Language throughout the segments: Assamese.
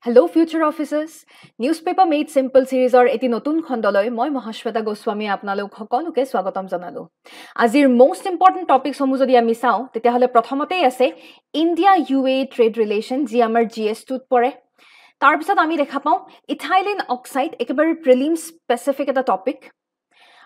Hello future officers newspaper made simple series or eti notun khondoloi moi Mahashweta Goswami apnalok hokoluke swagatam janalu azir most important topics homu jodi ami sao tetia hole prothomotei ase India UAE trade relation ji amar GS2 t pore tar pisot ami dekha pau ethylene oxide ekebare prelim specific eta topic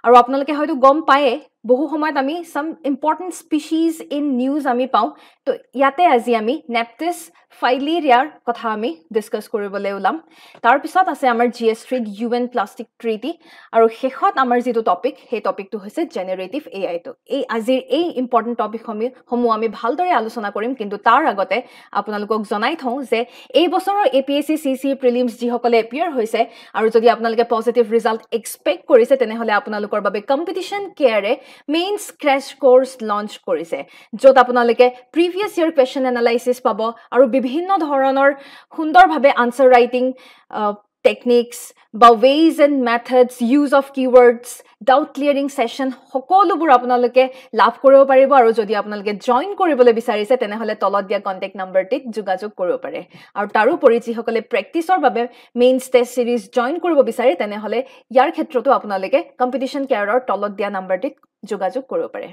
aru apnaloke hoyto gom pae বহু সময়ত আমি some important species in news আমি পাও তো ইয়াতে আজি আমি নেপটিছ ফাইলেৰিয়াৰ কথা আমি ডিসকাস কৰিবলৈ ওলাম তাৰ পিছত আছে আমাৰ GS3 UN প্লাষ্টিক ট্ৰিটি আৰু শেষত আমাৰ যেটো টপিক হে টপিকটো হৈছে জেনাৰেটিভ AI তো এই আজিৰ এই ইম্পৰ্টেন্ট টপিক সমূহ আমি ভালদৰে আলোচনা কৰিম কিন্তু তাৰ আগতে আপোনালোকক জনাই থওঁ যে এই বছৰৰ APSC CC প্ৰিলিমছ যি সকলে এপিয়াৰ হৈছে আৰু যদি আপোনালোকে পজিটিভ ৰিজাল্ট এক্সপেক্ট কৰিছে তেনেহলে আপোনালোকৰ বাবে competition কেয়াৰে Mains crash course launch korise jot apnalike previous year question analysis pabo aru bibhinno dhoroner sundor bhabe answer writing techniques ba ways and methods use of keywords doubt clearing session hokolubur apnalike love koribo paribo aru jodi apnalike join koribole bisarise tenehole tolot dia contact number tit jogajog koribo pare aru taru porichi hokole practice or babe mains test series join koribo bisare tenehole yar khetroto apnalike competition career tolot dia number tit jogajog koribo pare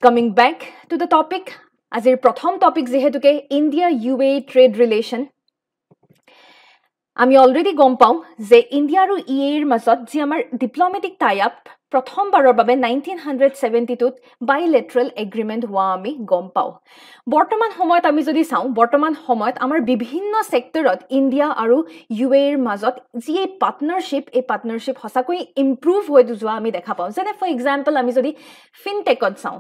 coming back to the topic azir prothom topic jehetuke India UAE trade relation আমি অলৰেডি গম পাও যে ইন্ডিয়া আৰু ইএৰ মাজত যি আমাৰ ডিপ্লোমেটিক টাই আপ প্ৰথমবাৰৰ বাবে 1972 বাইলেটাৰেল এগ্ৰিমেন্ট হোৱা আমি গম পাও বৰ্তমান সময়ত আমি যদি চাও বৰ্তমান সময়ত আমাৰ বিভিন্ন সেক্টৰত ইন্ডিয়া আৰু ইউএৰ মাজত যি এই পাৰ্টনাৰশ্বিপ হসাকৈ ইমপ্ৰুভ হৈ যোৱা আমি দেখা পাও যেনে ফৰ এক্সাম্পল আমি যদি ফিনটেকত চাও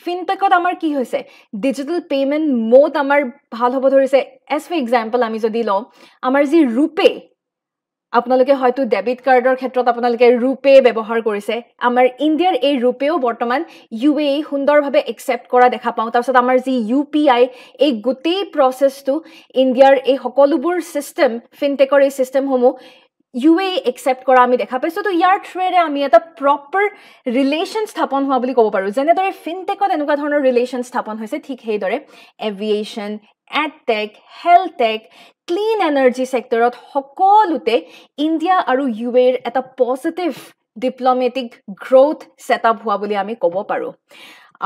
ফিনটেকত আমাৰ কি হৈছে ডিজিটাল পেমেন্ট মোড আমাৰ ভাল হ'ব ধৰিছে এজ ফৰ এক্সাম্পল আমি যদি লও আমাৰ যি ৰূপে আপোনালোকে হয়তো ডেবিট কাৰ্ডৰ ক্ষেত্ৰত আপোনালোকে ৰূপে ব্যৱহাৰ কৰিছে আমাৰ ইন্ডিয়াৰ এই ৰূপেও বৰ্তমান UAE সুন্দৰভাৱে একচেপ্ট কৰা দেখা পাও তাৰছত আমাৰ যি UPI এই গোটেই প্ৰসেসটো ইন্ডিয়াৰ এই সকলোবোৰ সিস্টেম ফিনটেকৰ এই সিস্টেম সমূহ UAE accept কৰা আমি দেখা পাইছো তো ইয়াৰ থ্ৰুৰে আমি এটা প্ৰপাৰ ৰিলেশন স্থাপন হোৱা বুলি ক'ব পাৰো যেনে দৰে ফিনটেকত এনেকুৱা ধৰণৰ ৰিলেশন স্থাপন হৈছে ঠিক সেই দৰে aviation edtech healthtech clean energy সেক্টৰত সকলোতে ইন্ডিয়া আৰু UAE এটা পজিটিভ ডিপ্লোমেটিক গ্ৰোথ সেটআপ হোৱা বুলি আমি ক'ব পাৰো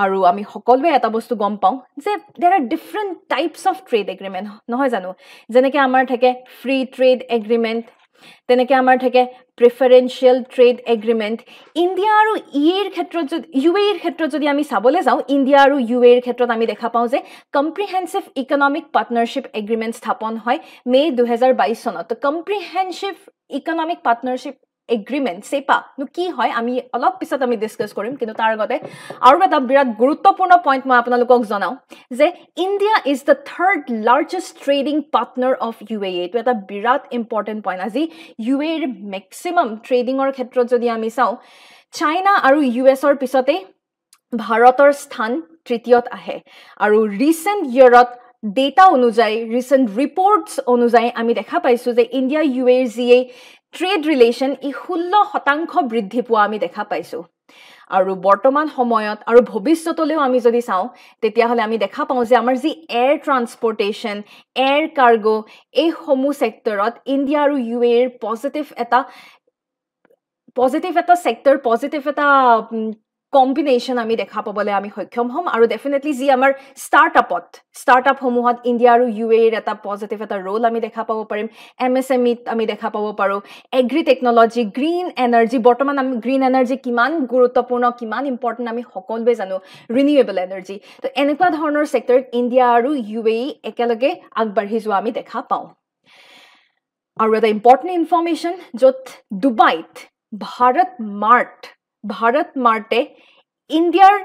আৰু আমি সকলোৱে এটা বস্তু গম পাও যে there are different types of trade agreement নহয় জানো যেনেকে আমাৰ থাকে ফ্ৰী ট্ৰেড এগ্ৰিমেন্ট তেনেকে আমাৰ থাকে প্ৰেফাৰেন্সিয়াল ট্ৰেড এগ্ৰিমেন্ট ইন্ডিয়া আৰু ইএৰ ক্ষেত্ৰত UAEৰ ক্ষেত্ৰত যদি আমি চাবলৈ যাও ইন্ডিয়া আৰু UAEৰ ক্ষেত্ৰত আমি দেখা পাও যে কম্প্ৰিহেনসিভ ইকোনমিক পাৰ্টনাৰশ্বিপ এগ্ৰিমেন্ট স্থাপন হয় মে 2022 চনত কম্প্ৰিহেনসিভ ইকোনমিক পাৰ্টনাৰশ্বিপ এগ্ৰিমেন্ট সেপা নো কি হয় আমি অলপ পিছত আমি ডিসকাস কৰিম কিন্তু তাৰ আগতে আৰু এটা বিৰাট গুৰুত্বপূৰ্ণ পইণ্ট মই আপোনালোকক জনাও যে India is the third largest trading partner of UAE এটো এটা বিৰাট ইম্পৰ্টেন্ট পইণ্ট আজি UAEৰ ম্যাক্সিমাম ট্ৰেডিংৰ ক্ষেত্ৰত যদি আমি চাও চাইনা আৰু USৰ পিছতে ভাৰতৰ স্থান তৃতীয়ত আহে আৰু ৰিসেন্ট ইয়াৰত ডেটা অনুযায়ী ৰিসেন্ট ৰিপৰ্টস অনুযায়ী আমি দেখা পাইছো যে ইন্ডিয়া UAEৰ জিএ ট্ৰেড ৰিলেশন 16% বৃদ্ধি পোৱা আমি দেখা পাইছো আৰু বৰ্তমান সময়ত আৰু ভৱিষ্যতলৈও আমি যদি চাও তেতিয়া হলে আমি দেখা পাও যে আমাৰ যি এয়াৰ ট্ৰান্সপোৰ্টেশন এয়াৰ কাৰ্গো এই সমূহ সেক্টৰত ইন্ডিয়া আৰু UAEৰ পজিটিভ এটা সেক্টৰ পজিটিভ এটা কম্বিনেশন আমি দেখা পাবলে আমি সক্ষম হম আৰু ডেফিনেটলি যি আমাৰ স্টাৰ্টআপ সমূহত ইন্ডিয়া আৰু UAEৰ এটা পজিটিভ এটা ৰোল আমি দেখা পাব পাৰিম MSME আমি দেখা পাব পাৰো এগ্ৰি টেকনলজি গ্ৰীন এনাৰ্জি বৰ্তমান আমি গ্ৰীন এনাৰ্জি কিমান গুৰুত্বপূৰ্ণ কিমান ইম্পৰ্টেন্ট আমি সকলোৱে জানো ৰিনিউৱেবল এনাৰ্জি তো এনেকুৱা ধৰণৰ সেক্টৰত ইন্ডিয়া আৰু UAE একেলগে আগবাঢ়ি যোৱা আমি দেখা পাও আৰু এটা ইম্পৰ্টেন্ট ইনফৰমেশন যত ডুবাইত ভাৰত মাৰ্টে ইন্ডিয়াৰ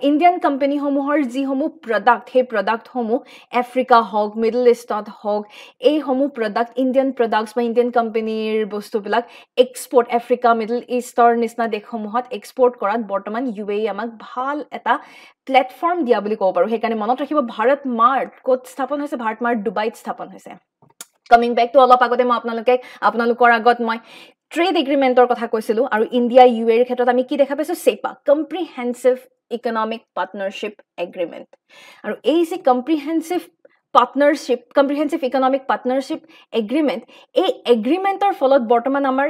ইন্ডিয়ান কোম্পানী সমূহৰ যি সমূহ প্ৰডাক্ট হে প্ৰডাক্ট সমূহ আফ্ৰিকা হওক মিডল ইষ্টত হওক এই সমূহ প্ৰডাক্ট ইন্ডিয়ান প্ৰডাক্টস বা ইন্ডিয়ান কোম্পানীৰ বস্তুবিলাক এক্সপোৰ্ট আফ্ৰিকা মিডল ইষ্টৰ নিচিনা দেশসমূহত এক্সপোৰ্ট কৰাত বৰ্তমান UAE আমাক ভাল এটা প্লেটফৰ্ম দিয়া বুলি ক'ব পাৰো সেইকাৰণে মনত ৰাখিব ভাৰত মাৰ্ট ক'ত স্থাপন হৈছে ভাৰত মাৰ্ট ডুবাইত স্থাপন হৈছে কামিং বেক টু অলপ আগতে মই আপোনালোকৰ আগত মই ট্ৰেড এগ্ৰিমেন্টৰ কথা কৈছিলো আৰু ইন্ডিয়া UAEৰ ক্ষেত্ৰত আমি কি দেখা পাইছো CEPA comprehensive economic partnership agreement আৰু এই যে comprehensive partnership comprehensive economic partnership agreement এই এগ্ৰিমেণ্টৰ ফলত বৰ্তমান আমাৰ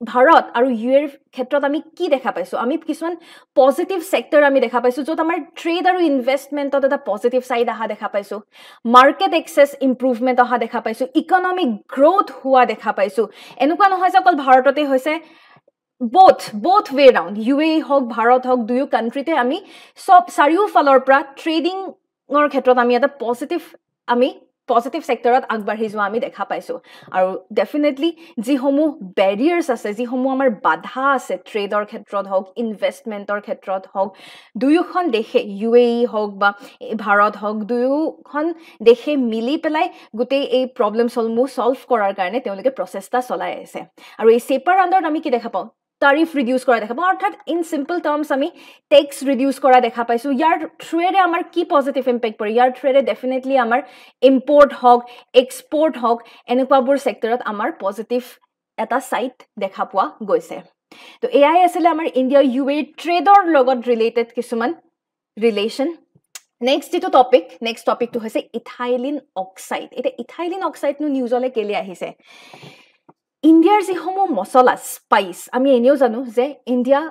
ভাৰত আৰু ইউএৰ ক্ষেত্ৰত আমি কি দেখা পাইছো আমি কিছুমান পজিটিভ সেক্টৰ আমি দেখা পাইছো যত আমাৰ ট্ৰেড আৰু ইনভেষ্টমেন্টত এটা পজিটিভ সাইড আহা দেখা পাইছো মাৰ্কেট এক্সেস ইমপ্ৰুভমেন্ট আহা দেখা পাইছো ইকনমিক গ্ৰোথ হোৱা দেখা পাইছো এনেকুৱা নহয় যে অকল ভাৰততে হৈছে both way round UAE হক ভাৰত হক দুয়ো কান্ট্ৰিতে আমি সব চাৰিও ফালৰ পৰা ট্ৰেডিংৰ ক্ষেত্ৰত আমি এটা পজিটিভ সেক্টৰত আগবাঢ়ি যোৱা আমি দেখা পাইছো আৰু ডেফিনেটলি যি সমূহ বেৰিয়াৰ্স আছে যি সমূহ আমাৰ বাধা আছে ট্ৰেডৰ ক্ষেত্ৰত হওক ইনভেষ্টমেন্টৰ ক্ষেত্ৰত হওক দুয়োখন দেশে UAE হওক বা ভাৰত হওক দুয়োখন দেশে মিলি পেলাই গোটেই এই প্ৰবলেমসমূহ সলভ কৰাৰ কাৰণে তেওঁলোকে প্ৰচেষ্টা চলাই আছে আৰু এই সেপাৰ আণ্ডাৰত আমি কি দেখা পাওঁ tariff reduce করা দেখা পাও অর্থাৎ ইন সিম্পল টার্মস আমি ট্যাক্স রিডিউস করা দেখা পাইছো ইয়ার থ্ৰুৰে আমাৰ কি পজিটিভ ইম্প্যাক্ট পৰে ইয়াৰ থ্ৰুৰে ডেফিনেটলি আমাৰ ইম্পোৰ্ট হক এক্সপোৰ্ট হক এনেকুৱাবোৰ সেক্টৰত আমাৰ পজিটিভ এটা সাইড দেখা পোৱা গৈছে তো এআই আছিল আমাৰ ইন্ডিয়া UAE ট্ৰেডৰ লগত ৰিলেটেড কিছুমান ৰিলেশন নেক্সট টপিকটো হৈছে ইথাইলিন অক্সাইড এটা ইথাইলিন অক্সাইড নো নিউজলে কেলে আহিছে ইন্ডিয়াৰ যি সমূহ মছলা স্পাইস আমি এনেও জানো যে ইন্ডিয়া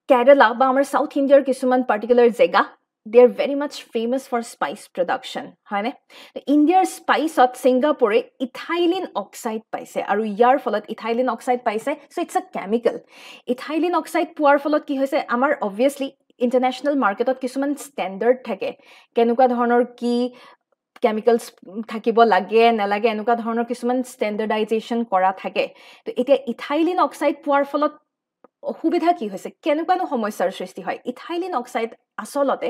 কেৰালা বা আমাৰ সাউথ ইন্ডিয়াৰ কিছুমান পাৰ্টিকুলাৰ জেগা they are very much famous for spice production হয়নে ইন্ডিয়াৰ স্পাইসত সিঙ্গাপুৰে ইথাইলিন অক্সাইড পাইছে আৰু ইয়াৰ ফলত ইথাইলিন অক্সাইড পাইছে so it's a chemical ethylene oxide পোৱাৰ ফলত কি হৈছে আমাৰ obviously ইন্টাৰনেশ্যনেল মাৰ্কেটত কিছুমান ষ্টেণ্ডাৰ্ড থাকে কেনেকুৱা ধৰণৰ কি chemicals থাকিব লাগে নালাগে এনেকুৱা ধৰণৰ কিছুমান ষ্টেণ্ডাৰ্ডাইজেচন কৰা থাকে তো এতিয়া ইথাইলিন অক্সাইড পোৱাৰ ফলত অসুবিধা কি হৈছে কেনেকুৱানো সমস্যাৰ সৃষ্টি হয় ইথাইলিন অক্সাইড আসলতে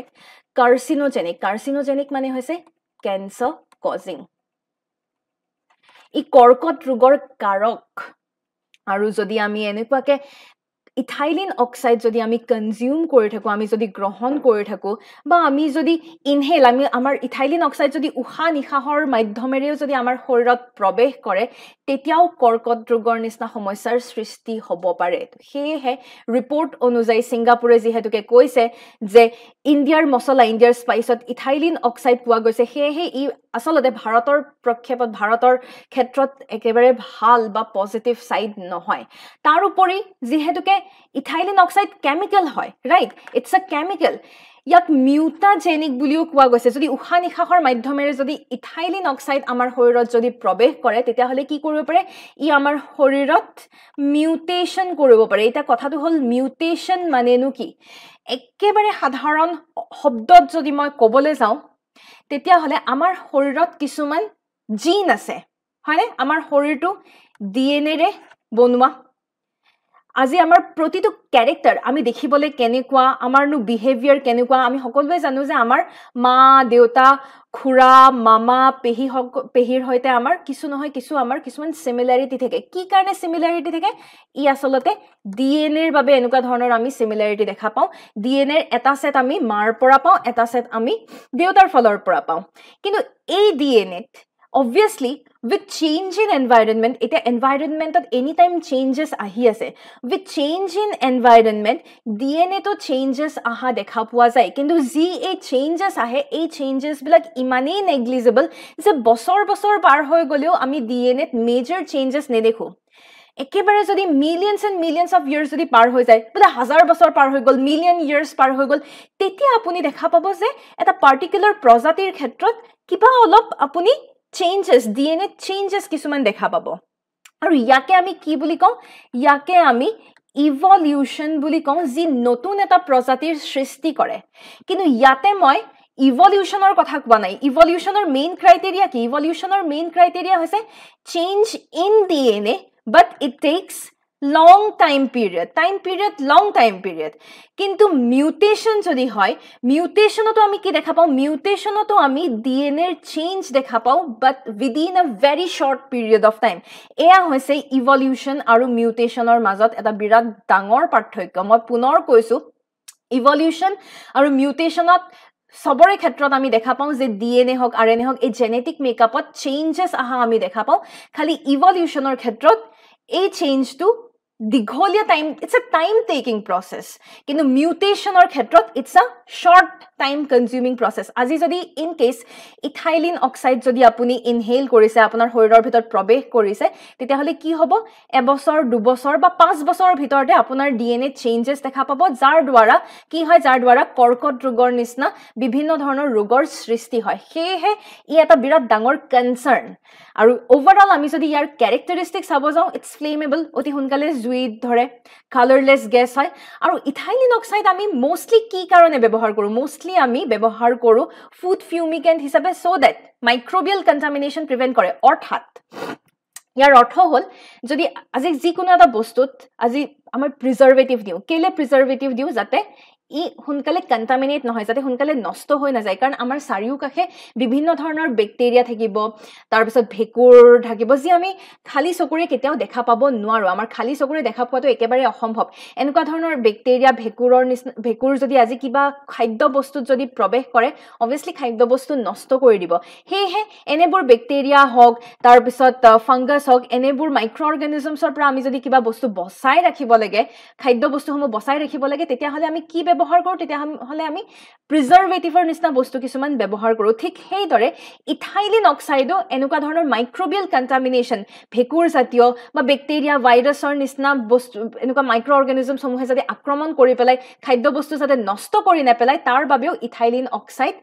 কাৰ্চিনোজেনিক মানে হৈছে ক্যান্সাৰ কজিং ই কৰ্কট ৰোগৰ কাৰক আৰু যদি আমি এনেকুৱাকে ইথাইলিন অক্সাইড যদি আমি কনজিউম কৰি থাকো আমি যদি গ্ৰহণ কৰি থাকো বা আমি যদি ইনহেল আমি আমাৰ ইথাইলিন অক্সাইড যদি উশাহ নিশাহৰ মাধ্যমেৰেও যদি আমাৰ শৰীৰত প্ৰৱেশ কৰে তেতিয়াও কৰ্কট ৰোগৰ নিচিনা সমস্যাৰ সৃষ্টি হ'ব পাৰে সেয়ে ৰিপৰ্ট অনুযায়ী সিঙ্গাপুৰে যেহেতুকে কৈছে যে ইন্ডিয়াৰ মছলা ইন্ডিয়াৰ স্পাইসত ইথাইলিন অক্সাইড পোৱা গৈছে সেয়ে ই আসলতে ভাৰতৰ প্ৰক্ষেপত ভাৰতৰ ক্ষেত্ৰত একেবাৰে ভাল বা পজিটিভ সাইড নহয় তাৰ উপৰি যেহেতুকে ইথাইলিন অক্সাইড কেমিক্যাল হয় ৰাইট ইটস আ কেমিক্যাল ইয়াক মিউটাজেনিক বুলিও কোৱা গৈছে যদি উশাহ নিশাহৰ মাধ্যমেৰে যদি ইথাইলিন অক্সাইড আমাৰ শৰীৰত যদি প্ৰৱেশ কৰে তেতিয়া হলে কি কৰিব পাৰে ই আমাৰ শৰীৰত মিউটেশন কৰিব পাৰে এটা কথাটো হল মিউটেশন মানেনো কি একেবাৰে সাধাৰণ শব্দত যদি মই ক'বলৈ যাওঁ তেতিয়া হলে আমাৰ শৰীৰত কিছুমান জিন আছে হয়নে আমাৰ শৰীৰটো DNA ৰে বনোৱা আজি আমাৰ প্ৰতিটো ক্যাৰেক্টাৰ আমি দেখিবলৈ কেনেকুৱা আমাৰনো বিহেভিয়াৰ কেনেকুৱা আমি সকলোৱে জানো যে আমাৰ মা দেউতা খুৰা মামা পেহিৰ হৈতে আমাৰ কিছু নহয় কিছু আমাৰ কিছুমান সিমিলাৰিটি থাকে কি কাৰণে সিমিলাৰিটি থাকে ই আসলতে DNA ৰ বাবে এনেকুৱা ধৰণৰ আমি সিমিলাৰিটি দেখা পাওঁ DNA ৰ এটা সেট আমি মাৰ পৰা পাওঁ এটা সেট আমি দেউতাৰ ফলৰ পৰা পাওঁ কিন্তু এই DNA obviously with change in environment এটা environmentat anytime changes ahi ase with change in environment DNA to changes aha dekha poa jay kintu ji ei changes ahe ei changes bilak imane negligible je bosor par hoy goleo ami DNA t major changes nedekhu একেবাৰে যদি millions and millions of years যদি পাৰ হৈ যায় বলে হাজাৰ বছৰ পাৰ হৈ গল million years পাৰ হৈ গল তেতিয়া আপুনি দেখা পাব যে এটা পাৰ্টিকুলাৰ প্ৰজাতিৰ ক্ষেত্ৰত কিবা অলপ আপুনি changes DNA changes কিছুমান দেখা পাব আৰু ইয়াকে আমি কি বুলি কওঁ ইয়াকে আমি ইভলিউশন বুলি কওঁ যি নতুন এটা প্ৰজাতিৰ সৃষ্টি কৰে কিন্তু ইয়াতে মই ইভলিউশনৰ কথা কোৱা নাই ইভলিউশনৰ মেইন ক্ৰাইটেৰিয়া কি ইভলিউশনৰ মেইন ক্ৰাইটেৰিয়া হৈছে change in DNA but it takes long time period কিন্তু মিউটেশন যদি হয় মিউটেশনতো আমি কি দেখা পাও মিউটেশনতো আমি DNA ৰ চেঞ্জ দেখা পাও but within a very short period of time এয়া হৈছে ইভলিউশন আৰু মিউটেশনৰ মাজত এটা বিৰাট ডাঙৰ পাৰ্থক্য মই পুনৰ কৈছো ইভলিউশন আৰু মিউটেশনত সবৰে ক্ষেত্ৰত আমি দেখা পাওঁ যে DNA হক RNA হক এই জেনেটিক মেকআপত চেঞ্জেস আহা আমি দেখা পাওঁ খালি ইভলিউশনৰ ক্ষেত্ৰত এই চেঞ্জটো দীঘলীয়া টাইম, ইটছ আ টাইম টেকিং প্ৰচেছ, কিন্তু মিউটেশ্যনৰ ক্ষেত্ৰত ইটছ আ শ্বৰ্ট টাইম কনজিউমিং প্ৰচেছ। আজি যদি ইন কেছ ইথাইলিন অক্সাইড যদি আপুনি ইনহেল কৰিছে, আপোনাৰ শৰীৰৰ ভিতৰত প্ৰৱেশ কৰিছে, তেতিয়াহ'লে কি হ'ব, এবছৰ 2 বছৰ বা 5 বছৰৰ ভিতৰতে আপোনাৰ DNA চেঞ্জেছ দেখা পাব, যাৰ দ্বাৰা কি হয়, যাৰ দ্বাৰা কৰ্কট ৰোগৰ নিচিনা বিভিন্ন ধৰণৰ ৰোগৰ সৃষ্টি হয়। সেয়েহে ই এটা বিৰাট ডাঙৰ কনচাৰ্ণ। আৰু ওভাৰঅল আমি যদি ইয়াৰ কেৰেক্টাৰিষ্টিক চাব যাওঁ, ইটছ ফ্লেমেবল, অতি সোনকালে জুইত ধৰে, কালাৰলেছ গেছ হয়। আৰু ইথাইলিন অক্সাইড আমি মোষ্টলি কি কাৰণে ব্যৱহাৰ কৰোঁ? মোষ্টলি আমি ব্যৱহাৰ কৰোঁ ফুড ফিউমিকেণ্ট হিচাপে, চ' ডেট মাইক্ৰবিয়েল কণ্টামিনেশ্যন প্ৰিভেণ্ট কৰে। অৰ্থাৎ ইয়াৰ অৰ্থ হ'ল, যদি আজি যিকোনো এটা বস্তুত আজি আমাৰ প্ৰিজাৰ্ভেটিভ দিওঁ, কেলে প্ৰিজাৰ্ভেটিভ দিওঁ? যাতে ই সোনকালে কণ্টামিনেট নহয়, যাতে সোনকালে নষ্ট হৈ নাযায়। কাৰণ আমাৰ চাৰিওকাষে বিভিন্ন ধৰণৰ বেক্টেৰিয়া থাকিব, তাৰপিছত ভেঁকুৰ থাকিব, যি আমি খালী চকুৰে কেতিয়াও দেখা পাব নোৱাৰোঁ। আমাৰ খালী চকুৰে দেখা পোৱাটো একেবাৰে অসম্ভৱ। এনেকুৱা ধৰণৰ বেক্টেৰিয়া, ভেঁকুৰ যদি আজি কিবা খাদ্য বস্তুত যদি প্ৰৱেশ কৰে, অভিয়াছলি খাদ্য বস্তু নষ্ট কৰি দিব। সেয়েহে এনেবোৰ বেক্টেৰিয়া হওক, তাৰপিছত ফাংগাছ হওক, এনেবোৰ মাইক্ৰ' অৰ্গেনিজমছৰ পৰা আমি যদি কিবা বস্তু বচাই ৰাখিব লাগে, খাদ্য বস্তুসমূহ বচাই ৰাখিব লাগে, তেতিয়াহ'লে আমি কি ব্যৱহাৰ কৰোঁ? তেতিয়াহ'লে আমি প্ৰিজাৰ্ভেটিভৰ নিচিনা বস্তু কিছুমান ব্যৱহাৰ কৰোঁ। ঠিক সেইদৰে ইথাইলিন অক্সাইডো এনেকুৱা ধৰণৰ মাইক্ৰবিয়েল কণ্টামিনেশ্যন, ভেঁকুৰ জাতীয় বা বেক্টেৰিয়া, ভাইৰাছৰ নিচিনা বস্তু, এনেকুৱা মাইক্ৰ' অৰ্গেনিজমসমূহে যাতে আক্ৰমণ কৰি পেলাই খাদ্য বস্তু যাতে নষ্ট কৰি নেপেলায়, তাৰ বাবেও ইথাইলিন অক্সাইড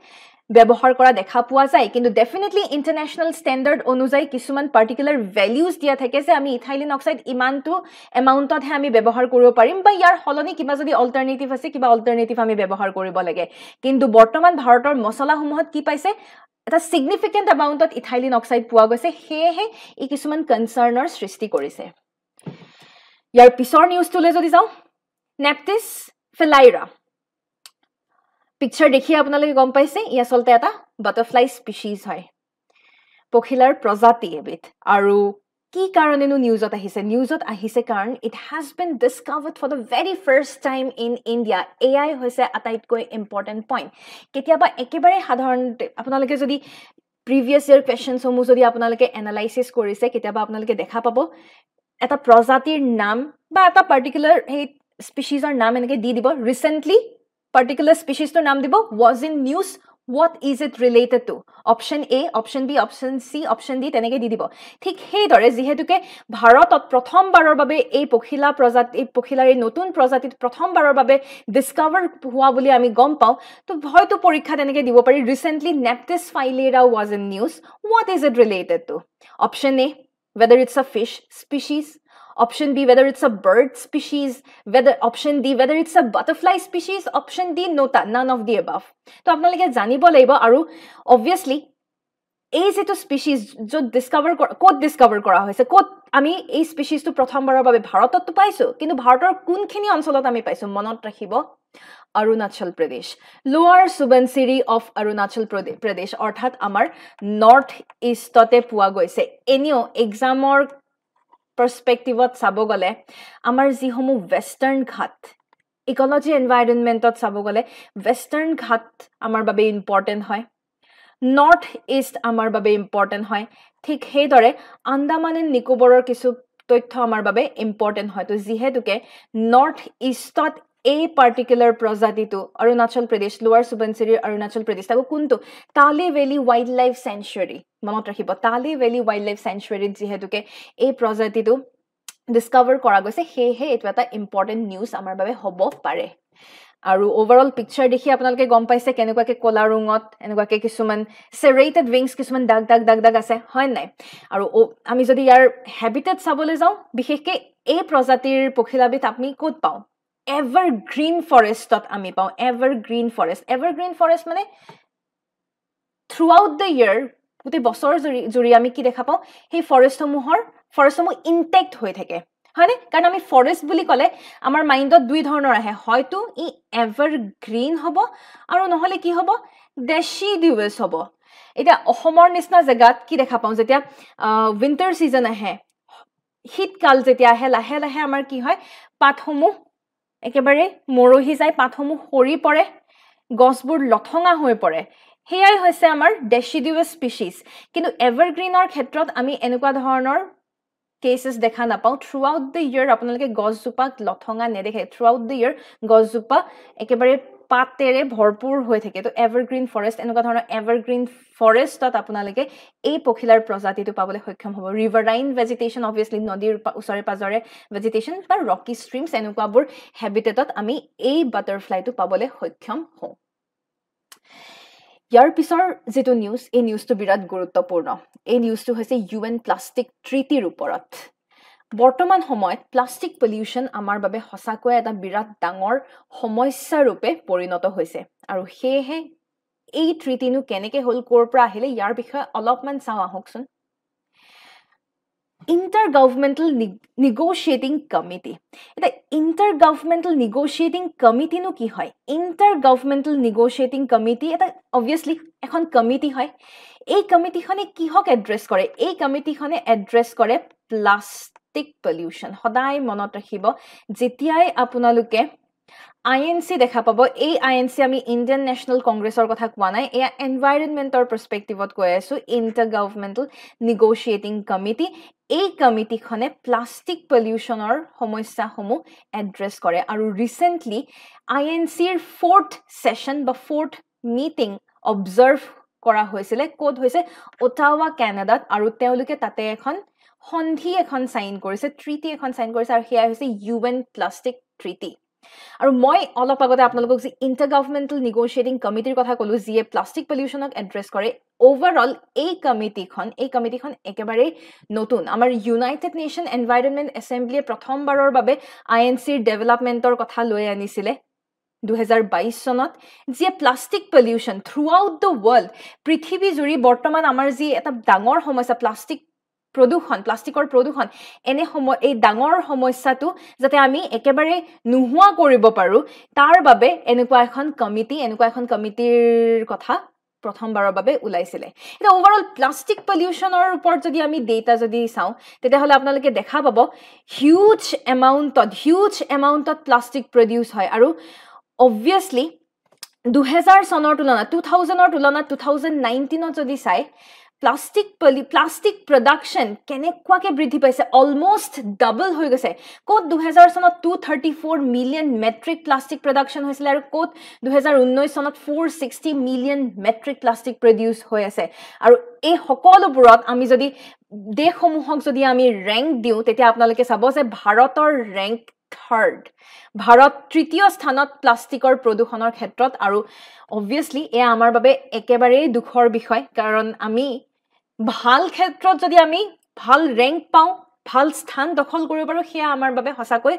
ব্যৱহাৰ কৰা দেখা পোৱা যায়। কিন্তু ডেফিনেটলি ইণ্টাৰনেশ্যনেল ষ্টেণ্ডাৰ্ড অনুযায়ী কিছুমান পাৰ্টিকুলাৰ ভেলিউজ দিয়া থাকে যে আমি ইথাইলিন অক্সাইড ইমানটো এমাউণ্টতহে আমি ব্যৱহাৰ কৰিব পাৰিম, বা ইয়াৰ সলনি কিবা যদি অল্টাৰনেটিভ আছে, কিবা অল্টাৰনেটিভ আমি ব্যৱহাৰ কৰিব লাগে। কিন্তু বৰ্তমান ভাৰতৰ মছলাসমূহত কি পাইছে? এটা ছিগনিফিকেণ্ট এমাউণ্টত ইথাইলিন অক্সাইড পোৱা গৈছে। সেয়েহে ই কিছুমান কনচাৰ্ণৰ সৃষ্টি কৰিছে। ইয়াৰ পিছৰ নিউজটোলৈ যদি যাওঁ, নেপটিছ ফিলাইৰা, পিকচাৰ দেখিয়ে আপোনালোকে গম পাইছে ই আচলতে এটা বাটাৰফ্লাই স্পিচিজ হয়, পখিলাৰ প্ৰজাতি এবিধ। আৰু কি কাৰণেনো নিউজত আহিছে? নিউজত আহিছে কাৰণ it has been discovered for the very first time in India. এয়াই হৈছে আটাইতকৈ ইম্পৰ্টেণ্ট পইণ্ট। কেতিয়াবা একেবাৰে সাধাৰণতে আপোনালোকে যদি প্ৰিভিয়াছ ইয়াৰ কুৱেশ্যনসমূহ যদি আপোনালোকে এনালাইচিছ কৰিছে, কেতিয়াবা আপোনালোকে দেখা পাব এটা প্ৰজাতিৰ নাম বা এটা পাৰ্টিকুলাৰ সেই স্পিচিজৰ নাম এনেকৈ দি দিব, ৰিচেণ্টলি পাৰ্টিকুলাৰ স্পিচিজটোৰ নাম দিব, was in news, what is it related to? Option A, option B, option C, option D, তেনেকৈ দি দিব। ঠিক সেইদৰে যিহেতুকে ভাৰতত প্ৰথমবাৰৰ বাবে এই পখিলাৰ এই নতুন প্ৰজাতিত প্ৰথমবাৰৰ বাবে ডিছকাভাৰ হোৱা বুলি আমি গম পাওঁ, তো হয়তো পৰীক্ষাত এনেকৈ দিব পাৰি, recently Neptis philyra was in news, what is it related to? Option A, whether it's a fish species. Option B, whether it's a bird species. Option D, whether it's a butterfly species. Option D, none of the above. তো আপোনালোকে জানিব লাগিব। আৰু অবভিয়াছলি এই যেটো স্পিচিজ য'ত ক'ত ডিছকাভাৰ কৰা হৈছে, ক'ত আমি এই স্পিচিজটো প্ৰথমবাৰৰ বাবে ভাৰততো পাইছোঁ, কিন্তু ভাৰতৰ কোনখিনি অঞ্চলত আমি পাইছোঁ? মনত ৰাখিব, অৰুণাচল প্ৰদেশ, লোৱাৰ সুবনচিৰি অফ অৰুণাচল প্ৰদেশ, অৰ্থাৎ আমাৰ নৰ্থ ইষ্টতে পোৱা গৈছে। এনেও এক্সামৰ পাৰ্সপেক্টিভত চাব গ'লে আমাৰ যিসমূহ ৱেষ্টাৰ্ণ ঘাট, ইকলজি এনভাইৰনমেণ্টত চাব গ'লে ৱেষ্টাৰ্ণ ঘাট আমাৰ বাবে ইম্পৰ্টেণ্ট হয়, নৰ্থ ইষ্ট আমাৰ বাবে ইম্পৰ্টেণ্ট হয়। ঠিক সেইদৰে আন্দামান এণ্ড নিকোবৰৰ কিছু তথ্য আমাৰ বাবে ইম্পৰ্টেণ্ট হয়। তো যিহেতুকে নৰ্থ ইষ্টত এই পাৰ্টিকুলাৰ প্ৰজাতিটো অৰুণাচল প্ৰদেশ, লোৱাৰ সুবনচিৰিৰ অৰুণাচল প্ৰদেশ, তাকো কোনটো? তালে ভেলী ৱাইল্ড লাইফ চেঞ্চুৰী। মনত ৰাখিব, তালে ভেলী ৱাইল্ড লাইফ চেঞ্চুৰীত যিহেতুকে এই প্ৰজাতিটো ডিছকাভাৰ কৰা গৈছে, সেয়েহে এইটো এটা ইম্পৰ্টেণ্ট নিউজ আমাৰ বাবে হ'ব পাৰে। আৰু ওভাৰঅল পিকচাৰ দেখি আপোনালোকে গম পাইছে কেনেকুৱাকৈ ক'লা ৰঙত এনেকুৱাকৈ কিছুমান চেৰেটেড উইংছ, কিছুমান দাগ আছে, হয় নাই? আৰু আমি যদি ইয়াৰ হেবিটেট চাবলৈ যাওঁ, বিশেষকৈ এই প্ৰজাতিৰ পখিলাবিধ আমি ক'ত পাওঁ? এভাৰগ্ৰীণ ফৰেষ্টত আমি পাওঁ। এভাৰগ্ৰীণ ফৰেষ্ট মানে থ্ৰু আউট দ্য ইয়াৰ, গোটেই বছৰ জুৰি আমি কি দেখা পাওঁ? সেই ফৰেষ্টসমূহ ইনটেক্ট হৈ থাকে, হয়নে? কাৰণ আমি ফৰেষ্ট বুলি ক'লে আমাৰ মাইণ্ডত দুই ধৰণৰ আহে, হয়তো ই এভাৰগ্ৰীণ হ'ব আৰু নহ'লে কি হ'ব? ডেচিডিউৱাছ হ'ব। এতিয়া অসমৰ নিচিনা জেগাত কি দেখা পাওঁ? যেতিয়া উইণ্টাৰ ছিজন আহে, শীতকাল যেতিয়া আহে, লাহে লাহে আমাৰ কি হয়? পাতসমূহ একেবাৰে মৰহি যায়, পাতসমূহ সৰি পৰে, গছবোৰ লঠঙা হৈ পৰে। সেয়াই হৈছে আমাৰ ডেচিডিউৱাছ স্পিচিজ। কিন্তু এভাৰগ্ৰীণৰ ক্ষেত্ৰত আমি এনেকুৱা ধৰণৰ কেसेस দেখা নাপাও থ্ৰুআউট দ্য ইয়াৰ আপোনালোকে গছজোপাক লথঙা নেদেখে থ্ৰুআউট দ্য ইয়াৰ গছজোপা একেবাৰে পাতেৰে ভৰপুৰ হৈ থাকে তো এভাৰগ্ৰীন ফৰেষ্ট এনেকুৱা ধৰণৰ এভাৰগ্ৰীন ফৰেষ্টত আপোনালোকে এই পখিলাৰ প্ৰজাতিটো পাবলৈ সক্ষম হ'ব ৰিভাৰাইন ভেজিটেশ্যন অবভিয়াছলি নদীৰ ওচৰে পাজৰে ভেজিটেশ্যন বা ৰকি ষ্ট্ৰীমছ এনেকুৱাবোৰ হেবিটেটত আমি এই বাটাৰফ্লাইটো পাবলৈ সক্ষম হওঁ ইয়াৰ পিছৰ যেটো নিউজ এই নিউজটো বিৰাট গুৰুত্বপূৰ্ণ এই নিউজটো হৈছে UN প্লাষ্টিক ট্ৰিটিৰ ওপৰত বৰ্তমান সময়ত প্লাষ্টিক পলিউশ্যন আমাৰ বাবে সঁচাকৈ এটা বিৰাট ডাঙৰ সমস্যা ৰূপে পৰিণত হৈছে আৰু হেহে এই ট্ৰিটিনো কেনেকৈ হল কৰ পৰা আহিলে ইয়াৰ বিষয়ে অলপমান চাওঁ আহকচোন Intergovernmental Negotiating Committee. এটা Intergovernmental Negotiating Committee নো কি হয় Intergovernmental Negotiating Committee এটা obviously এখন কমিটি হয় এই কমিটিখনে কিহক এড্ৰেছ কৰে এই কমিটিখনে এড্ৰেছ কৰে প্লাষ্টিক পলিউশ্যন সদায় মনত ৰাখিব যেতিয়াই আপোনালোকে INC দেখা পাব এই INC আমি ইন্ডিয়ান ন্যাশনাল কংগ্ৰেছৰ কথা কোৱা নাই এয়া এনভাইৰনমেন্টৰ পাৰ্সপেক্টিভত কৈ আছো ইন্টাৰগভৰ্নমেন্টাল নেগোশিয়েটিং কমিটি এই কমিটিখনে প্লাষ্টিক পলিউশ্যনৰ সমস্যাসমূহ এড্ৰেছ কৰে আৰু ৰিসেন্টলি INCৰ 4th সেশন বা 4th মিটিং অবজাৰ্ভ কৰা হৈছিল কোড হৈছে ওটাৱা কানাডাত আৰু তেওঁলোকে তাতে এখন সন্ধি এখন সাইন কৰিছে ট্ৰিটি এখন সাইন কৰিছে আৰু হেয়া হৈছে UN প্লাষ্টিক ট্ৰিটি আৰু মই অলপ আগতে আপোনালোকক যে ইন্টাৰগভৰ্নমেন্টাল নেগোশিয়েটিং কমিটিৰ কথা কলো যিয়ে প্লাষ্টিক পলিউশ্যনক এড্ৰেছ কৰে ওভাৰঅল এই কমিটিখন একেবাৰে নতুন আমাৰ ইউনাইটেড নেশ্যন এনভাইৰনমেন্ট এছেম্বলিয়ে প্ৰথমবাৰৰ বাবে INCৰ ডেভেলপমেন্টৰ কথা লৈ আনিছিলে 2022 চনত যে প্লাষ্টিক পলিউশ্যন থ্ৰুআউট দ্য ওয়াৰ্ল্ড পৃথিৱী জুৰি বৰ্তমান আমাৰ যি এটা ডাঙৰ সমস্যা প্লাষ্টিকৰ প্ৰদূষণ এনে এই ডাঙৰ সমস্যাটো যাতে আমি একেবাৰে নোহোৱা কৰিব পাৰো তাৰ বাবে এনেকুৱা এখন কমিটিৰ কথা প্ৰথমবাৰৰ বাবে ওলাইছিলে এটা ওভাৰঅল প্লাষ্টিক পলিউশ্যনৰ ওপৰত যদি আমি ডেটা যদি চাওঁ তেতিয়াহলে আপোনালোকে দেখা পাব হিউজ এমাউন্টত প্লাষ্টিক প্ৰডিউস হয় আৰু obviously 2000 চনৰ তুলনাত 2000ৰ তুলনাত 2019ত যদি চাই প্লাষ্টিক প্ৰডাকশন কেনেকুৱাকে বৃদ্ধি পাইছে অলমোস্ট ডাবল হৈ গৈছে কোত 2000 চনত 234 মিলিয়ন মেট্ৰিক প্লাষ্টিক প্ৰডাকশন হৈছিল আৰু কোত 2019 চনত 460 মিলিয়ন মেট্ৰিক প্লাষ্টিক প্ৰডিউস হৈ আছে আৰু এই সকলোবোৰত আমি যদি দেশসমূহক যদি আমি ৰেংক দিও তেতিয়া আপোনালোকে চাব যে ভাৰতৰ ৰেংক থাৰ্ড ভাৰত তৃতীয় স্থানত প্লাষ্টিকৰ প্ৰদূষণৰ ক্ষেত্ৰত আৰু obviously এয়া আমাৰ বাবে একেবাৰে দুখৰ বিষয় কাৰণ আমি ভাল ক্ষেত্ৰত যদি আমি ভাল ৰেংক পাও ভাল স্থান দখল কৰিব পাৰো হেয়া আমাৰ বাবে সঁচাকৈ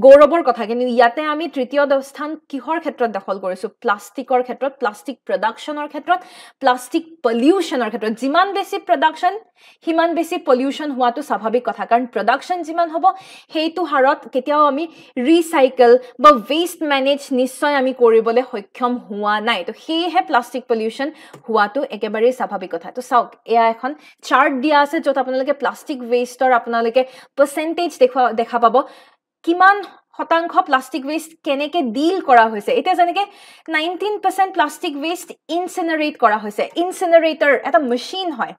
গৌৰৱৰ কথা কিন্তু ইয়াতে আমি তৃতীয় স্থান কিহৰ ক্ষেত্ৰত দখল কৰিছো প্লাষ্টিকৰ ক্ষেত্ৰত প্লাষ্টিক প্ৰডাকশনৰ ক্ষেত্ৰত প্লাষ্টিক পলিউশ্যনৰ ক্ষেত্ৰত যিমান বেছি প্ৰডাকশন হিমান বেছি পলিউশ্যন হোৱাটো স্বাভাৱিক কথা কাৰণ প্ৰডাকশন যিমান হ'ব হেইটো হাৰত কেতিয়াও আমি ৰিসাইকেল বা ওয়েষ্ট মেনেজ নিশ্চয় আমি কৰিবলৈ সক্ষম হোৱা নাই তো হেহে প্লাষ্টিক পলিউশ্যন হোৱাটো একেবাৰে স্বাভাৱিক কথা তো চাওক এয়া এখন চাৰ্ট দিয়া আছে যত আপোনালোকে প্লাষ্টিক ওয়েষ্টৰ আপোনালোকে পাৰ্সেন্টেজ দেখা পাব কিমান শতাংশ প্লাষ্টিক ওয়েষ্ট কেনেকে ডিল কৰা হৈছে এটা যেনেকে 19% প্লাষ্টিক ওয়েষ্ট ইনচিনাৰেট কৰা হৈছে ইনচিনাৰেটৰ এটা মেচিন হয়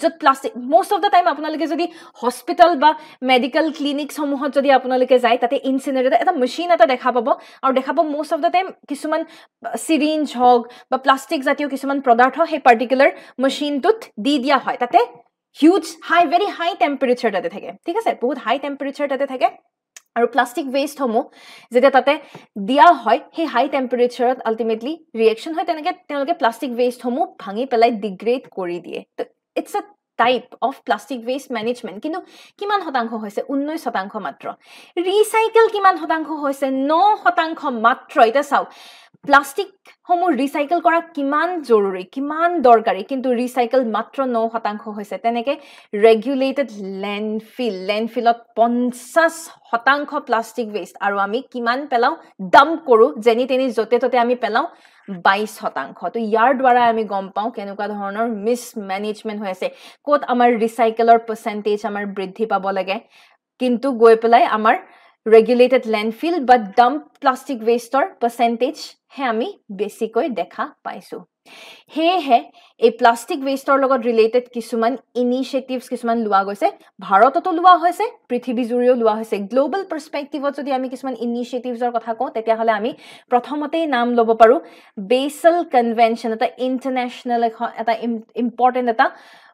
যত plastic most of the time আপোনালোকে যদি হস্পিটাল বা মেডিকেল ক্লিনিকস সমূহত যদি আপোনালোকে যায় তাতে ইনচিনাৰেটৰ এটা মেচিন এটা দেখা পাব আৰু দেখা পাব মোস্ট অফ দা টাইম কিছুমান সিৰিঞ্জ হক বা প্লাষ্টিক জাতীয় কিছুমান পদাৰ্থ সেই পাৰ্টিকুলাৰ মেচিনটোত দি দিয়া হয় তাতে হিউজ ভেৰি হাই টেম্পাৰেচাৰ তাতে থাকে ঠিক আছে বহুত হাই টেম্পাৰেচাৰ তাতে থাকে আৰু প্লাষ্টিক ওয়েষ্ট সমূহ যেটা তাতে দিয়া হয় সেই হাই টেম্পাৰেচাৰত আলটিমেটলি ৰিএকশন হয় তেওঁলোকে প্লাষ্টিক ওয়েষ্ট সমূহ ভাঙি পেলাই ডিগ্ৰেড কৰি দিয়ে তো it's a type of plastic waste management কিন্তু কিমান শতাংশ হৈছে 19% মাত্ৰ ৰিসাইকেল কিমান শতাংশ হৈছে 9% মাত্ৰ এটা চাও প্লাষ্টিক সমূহ ৰিসাইকেল কৰা কিমান জৰুৰী কিমান দৰকাৰী কিন্তু ৰিসাইকেল মাত্ৰ 9% হৈছে তেনেকে ৰেগুলেটেড লেণ্ডফিলত 50% প্লাষ্টিক ওয়েষ্ট আৰু আমি কিমান পেলাও ডাম্প কৰো যেনি তেনি যতে ততে আমি পেলাও 22% তো ইয়াৰ দ্বাৰা আমি গম পাওঁ কেনেকুৱা ধৰণৰ মিসম্যানেজমেন্ট হৈ আছে কোত আমাৰ ৰিসাইকেলৰ পাৰ্সেন্টেজ আমাৰ বৃদ্ধি পাব লাগে কিন্তু গৈ পেলাই আমাৰ regulated landfill but dump plastic waste or percentage he ami besikoi dekha paisu he a plastic waste or logot related kisuman initiatives kisuman lua goise bharototo lua hoise prithibi jurio lua hoise global perspective ot jodi ami kisuman initiatives or kotha ko tetia hole ami prothomote naam lobo paru Basel Convention eta international eta important eta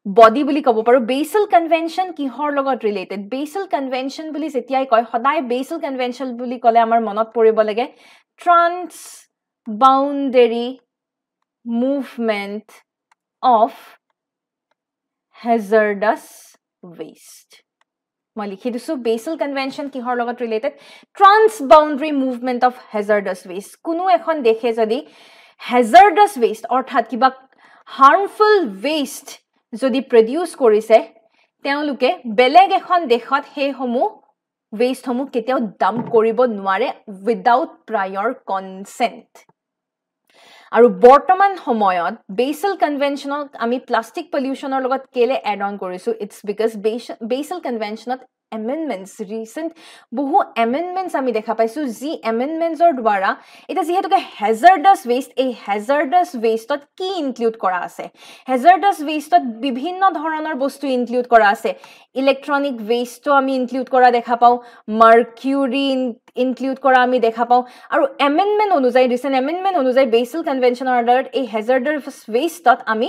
body বুলি কব পাৰো Basel Convention কিহৰ লগত ৰিলেটেড Basel Convention বুলি যেতিয়াই কয় সদায় Basel Convention বুলি কলে আমাৰ মনত পৰিব লাগে transboundary movement of hazardous waste মই লিখি দিছো Basel Convention কিহৰ লগত related transboundary movement of hazardous waste কোনো এখন দেশে যদি hazardous waste অৰ্থাৎ কিবা harmful waste যদি produce কৰিছে তেওঁলোকে বেলেগ এখন দেশত হে হমু waste হমু কেতিয়াও ডাম্প কৰিব নোৱাৰে without prior consent আৰু বৰ্তমান সময়ত Basel Conventionত আমি প্লাষ্টিক পলিউশনৰ লগত কেলে এড অন কৰিছো it's because Basel Conventionত amendments recent বহু amendments আমি দেখা পাইছো জি amendments or দ্বাৰা এটা যেহেতুকে hazardous waste এই hazardous waste ত কি ইনক্লুড কৰা আছে hazardous waste ত বিভিন্ন ধৰণৰ বস্তু ইনক্লুড কৰা আছে ইলেক্ট্ৰনিক waste তো আমি ইনক্লুড কৰা দেখা পাও mercury ইনক্লুড কৰা আমি দেখা পাও আৰু amendment অনুযায়ী recent amendment অনুযায়ী Basel Convention আন্ডাৰত এই hazardous waste তত আমি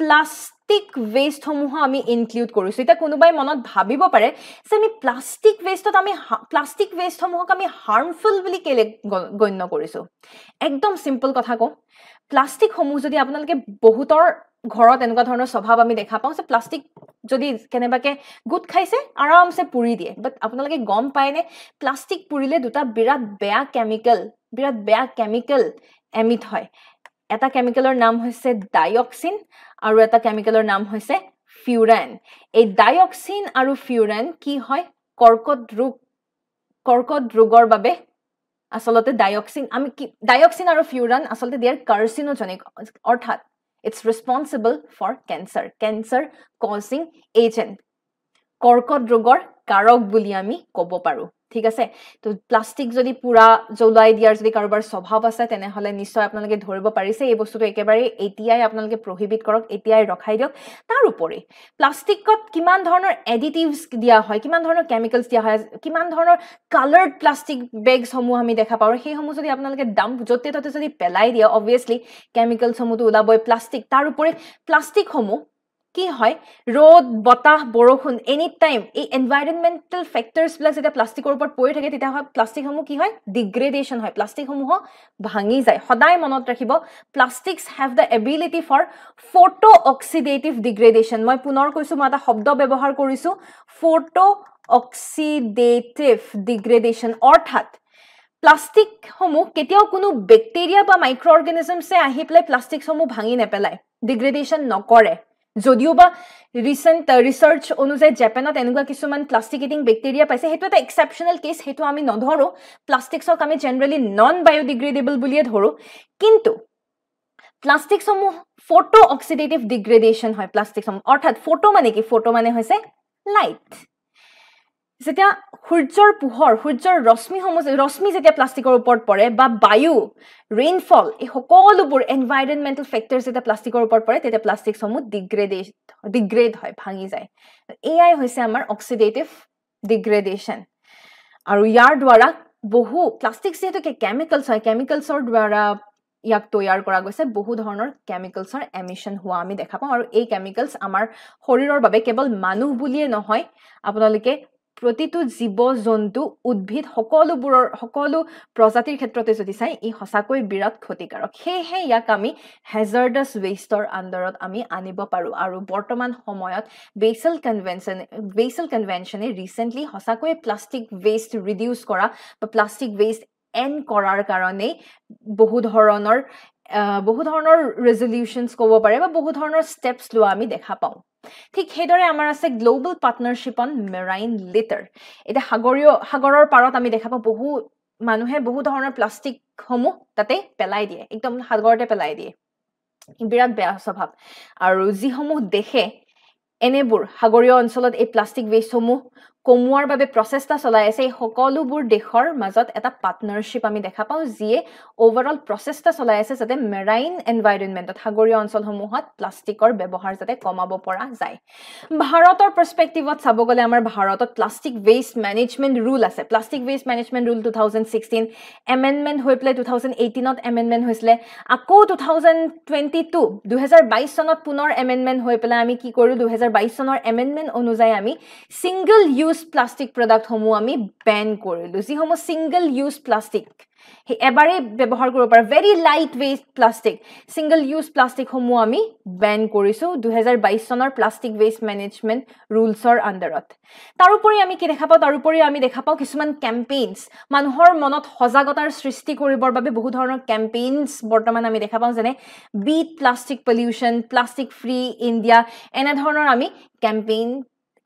প্লাষ্টিক waste সমূহ আমি ইনক্লুড কৰিছো এটা কোনোবাই মনত ভাবিব পাৰে যে আমি প্লাষ্টিক waste আমি প্লাষ্টিক waste সমূহক আমি harmful বুলি কেলে গণ্য কৰিছো একদম সিম্পল কথা কও প্লাষ্টিক সমূহ যদি আপোনালোকে বহুতৰ ঘৰত এনেকুৱা ধৰণৰ স্বভাৱ আমি দেখা পাও যে প্লাষ্টিক যদি কেনেবাকে গুট খাইছে আৰামসে পুৰি দিয়ে বাট আপোনালোকে গম পায়নে প্লাষ্টিক পুৰিলে দুটা বিৰাট বেয়া কেমিক্যাল এমিট হয় এটা কেমিক্যালৰ নাম হৈছে ডাইঅক্সিন আৰু এটা কেমিক্যালৰ নাম হৈছে ফিউৰান এই ডাইঅক্সিন আৰু ফিউৰান কি হয় কৰ্কট ৰোগৰ বাবে আসলতে ডাইঅক্সিন আৰু ফিউৰান আসলতে they are carcinogenic অৰ্থাৎ it's responsible for cancer causing agent কৰ্কট ৰোগৰ কাৰক বুলি আমি ক'ব পাৰো ঠিক আছে তো প্লাষ্টিক যদি পুৰা জ্বলাই দিয়াৰ যদি কাৰোবাৰ স্বভাৱ আছে তেনে হলে নিশ্চয় আপোনালোকে ধৰিব পাৰিছে এই বস্তুটো একেবাৰে এতিয়াই আপোনালোকে প্ৰহিবিট কৰক এতিয়াই ৰখাই দিয়ক তাৰ উপৰি প্লাষ্টিকত কিমান ধৰণৰ এডিটিভস দিয়া হয় কিমান ধৰণৰ কেমিক্যালছ দিয়া হয় কিমান ধৰণৰ কালাৰ্ড প্লাষ্টিক বেগছ সমূহ আমি দেখা পাওঁ সেই সমূহ যদি আপোনালোকে ডাম্প যতে ততে যদি পেলাই দিয়া অবভিয়াসলি কেমিক্যালছ সমূহটো ওলাবই প্লাষ্টিক তাৰ উপৰি প্লাষ্টিক সমূহ কি হয় ৰোদ বতাহ বৰষুণ এনি টাইম এই এনভায়ৰনমেন্টাল ফ্যাক্টৰস প্লাস এটা প্লাষ্টিকৰ ওপৰত পৰি থাকে তেতিয়া হয় প্লাষ্টিক সমূহ কি হয় ডিগ্ৰেডেশন হয় প্লাষ্টিক সমূহ ভাঙি যায় সদায় মনত ৰাখিব plastics have the ability for photo oxidative degradation মই পুনৰ কৈছো মই এটা শব্দ ব্যৱহাৰ কৰিছো ফটো অক্সিডেটিভ ডিগ্ৰেডেশন অৰ্থাৎ প্লাষ্টিক সমূহ কেতিয়াও কোনো ব্যাকটেৰিয়া বা মাইক্ৰো অৰ্গানিজমছে আহি প্লাই প্লাষ্টিক সমূহ ভাঙি নেপেলাই ডিগ্ৰেডেশন নকৰে যদিও বা ৰিসেন্ট ৰিসাৰ্চ অনুযায়ী জাপানত এনেকুৱা কিছুমান প্লাষ্টিক ইটিং ব্যাকটেৰিয়া পাইছে হেতু এটা এক্সেপশনাল কেস হেতু আমি নধৰো প্লাষ্টিকছক আমি জেনাৰেলি নন বায়োডিগ্ৰেডেবল বুলিয়ে ধৰো কিন্তু প্লাষ্টিক সমূহ ফটো অক্সিডেটিভ ডিগ্ৰেডেশন হয় প্লাষ্টিক সমূহ অৰ্থাৎ ফটো মানে কি ফটো মানে হৈছে লাইট যেতিয়া সূৰ্যৰ পোহৰ সূৰ্যৰ ৰশ্মি যেতিয়া প্লাষ্টিকৰ ওপৰত পৰে বা বায়ু ৰেইনফল এই সকলোবোৰ এনভায়ৰনমেন্টাল ফ্যাক্টৰস যেতিয়া প্লাষ্টিকৰ ওপৰত পৰে তেতিয়া প্লাষ্টিক সমূহ ডিগ্ৰেড হয় ভাঙি যায় এআই হৈছে আমাৰ অক্সিডেটিভ ডিগ্ৰেডেশন আৰু ইয়াৰ দ্বাৰা বহু প্লাষ্টিক যেহেতু কেমিক্যালছৰ দ্বাৰা ইয়াক তৈয়াৰ কৰা গৈছে বহু ধৰণৰ কেমিক্যালছৰ এমিশন হোৱা আমি দেখা পাওঁ আৰু এই কেমিক্যালছ আমাৰ শৰীৰৰ বাবে কেৱল মানুহ বুলিয়ে নহয় আপোনালোকে প্ৰতিটো জীৱ জন্তু উদ্ভিদ সকলো প্ৰজাতিৰ ক্ষেত্ৰতে যদি চাই ই হসাকৈ বিৰাট ক্ষতিকাৰক হেহে ইয়াক আমি হ্যাজাৰ্ডাস ওয়েষ্টৰ আন্ডাৰত আমি আনিব পাৰো আৰু বৰ্তমান সময়ত Basel Convention ৰিসেন্টলি হসাকৈ প্লাষ্টিক ওয়েষ্ট ৰিডিউস কৰা বা প্লাষ্টিক ওয়েষ্ট এন্ড কৰাৰ কাৰণে বহু ধৰণৰ ৰেজলিউশনস ক'ব পাৰে বা বহু ধৰণৰ স্টেপস লোৱা আমি দেখা পাওঁ ঠিক হেদৰে আমাৰ আছে global partnership on marine litre এটা সাগৰৰ পাৰত আমি দেখা পাওঁ বহু মানুহে বহু ধৰণৰ প্লাষ্টিক সমূহ তাতে পেলাই দিয়ে একদম সাগৰতে পেলাই দিয়ে বিৰাট বেয়া স্বভাৱ আৰু যি সমূহ দেখে এনেবোৰ সাগৰীয় অঞ্চলত এই প্লাষ্টিক ওয়েষ্ট সমূহ কমোৱাৰ বাবে প্ৰচেষ্টা চলাই আছে এই সকলোবোৰ দেশৰ মাজত এটা পাৰ্টনাৰশ্বিপ আমি দেখা পাওঁ যিয়ে ওভাৰঅল প্ৰচেষ্টা চলাই আছে যাতে মেৰাইন এনভাইৰনমেণ্টত সাগৰীয় অঞ্চলসমূহত প্লাষ্টিকৰ ব্যৱহাৰ যাতে কমাব পৰা যায় ভাৰতৰ পাৰ্সপেক্টিভত চাব গ'লে আমাৰ ভাৰতত প্লাষ্টিক ৱেষ্ট মেনেজমেণ্ট ৰুল আছে plastic waste management rule 2016 amendment হৈ পেলাই 2018ত এমেণ্ডমেণ্ট হৈছিলে আকৌ 2022 চনত পুনৰ এমেণ্ডমেণ্ট হৈ পেলাই আমি কি কৰিলো 2022 চনৰ এমেণ্ডমেণ্ট অনুযায়ী আমি সিঙ্গল ইউজ প্লাষ্টিক প্ৰডাক্ট সমূহ আমি বেন কৰিলো যিসমূহ সিঙ্গল ইউজ প্লাষ্টিক এবাৰে ব্যৱহাৰ কৰিব পাৰে very light weight plastic single use plastic সমূহ আমি বেন কৰিছো 2022 চনৰ প্লাষ্টিক ৱেষ্ট মেনেজমেণ্ট ৰুলছৰ আন্ডাৰত তাৰোপৰি আমি কি দেখা পাওঁ তাৰোপৰি আমি দেখা পাওঁ কিছুমান কেম্পেইনছ মানুহৰ মনত সজাগতাৰ সৃষ্টি কৰিবৰ বাবে বহু ধৰণৰ কেম্পেইনছ বৰ্তমান আমি দেখা পাওঁ যেনে beat plastic pollution plastic free India এনে ধৰণৰ আমি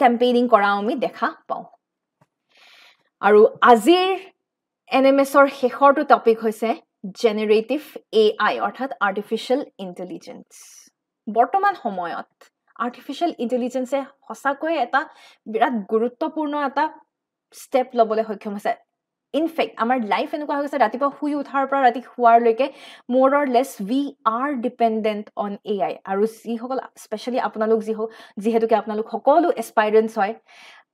কেম্পেইনিং কৰা আমি দেখা পাওঁ আৰু আজিৰ এনএমএছৰ শেষৰটো টপিক হৈছে জেনাৰেটিভ এআই অৰ্থাৎ আৰ্টিফিচিয়েল ইন্টেলিজেন্স বৰ্তমান সময়ত আৰ্টিফিচিয়েল ইন্টেলিজেন্সে সঁচাকৈ এটা বিৰাট গুৰুত্বপূৰ্ণ এটা ষ্টেপ ল'বলৈ সক্ষম হৈছে ইনফেক্ট আমাৰ লাইফ এনেকুৱা হৈ গৈছে ৰাতিপুৱা শুই উঠাৰ পৰা ৰাতি শুৱাৰলৈকে মোৰ or less we are dependent on AI আৰু যিসকল স্পেচিয়েলি আপোনালোক যিহেতুকে আপোনালোক সকলো এস্পাইৰেণ্টছ হয়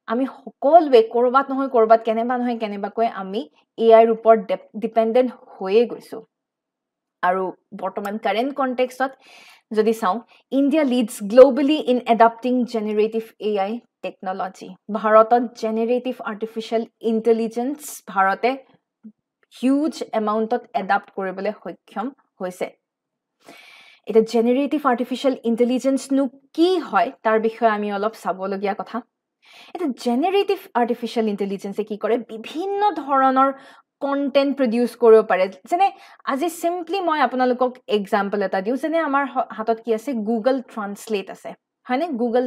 আমি সকলোৱে কৰবাত নহয় কৰবাত কেনেবাকৈ আমি এআইৰ ওপৰত ডিপেণ্ডেণ্ট হৈয়ে গৈছো আৰু বৰ্তমান কাৰেণ্ট কনটেক্সটত যদি চাওঁ India leads globally in adapting generative AI technology ভাৰতত জেনাৰেটিভ আৰ্টিফিচিয়েল ইন্টেলিজেন্স ভাৰতে হিউজ এমাউণ্টত এডাপ্ট কৰিবলৈ সক্ষম হৈছে এটা জেনাৰেটিভ আৰ্টিফিচিয়েল ইন্টেলিজেন্সনো কি হয় তাৰ বিষয়ে আমি অলপ চাবলগীয়া কথা এটা জেনাৰেটিভ আৰ্টিফিচিয়েল ইন্টেলিজেন্সে কি কৰে বিভিন্ন ধৰণৰ কন্টেন্ট প্ৰডিউস কৰিব পাৰে যেনে আজি সিম্পলি মই আপোনালোকক এক্সাম্পল এটা দিও যেনে আমাৰ হাতত কি আছে গুগল ট্ৰান্সলেট আছে হয়নে গুগল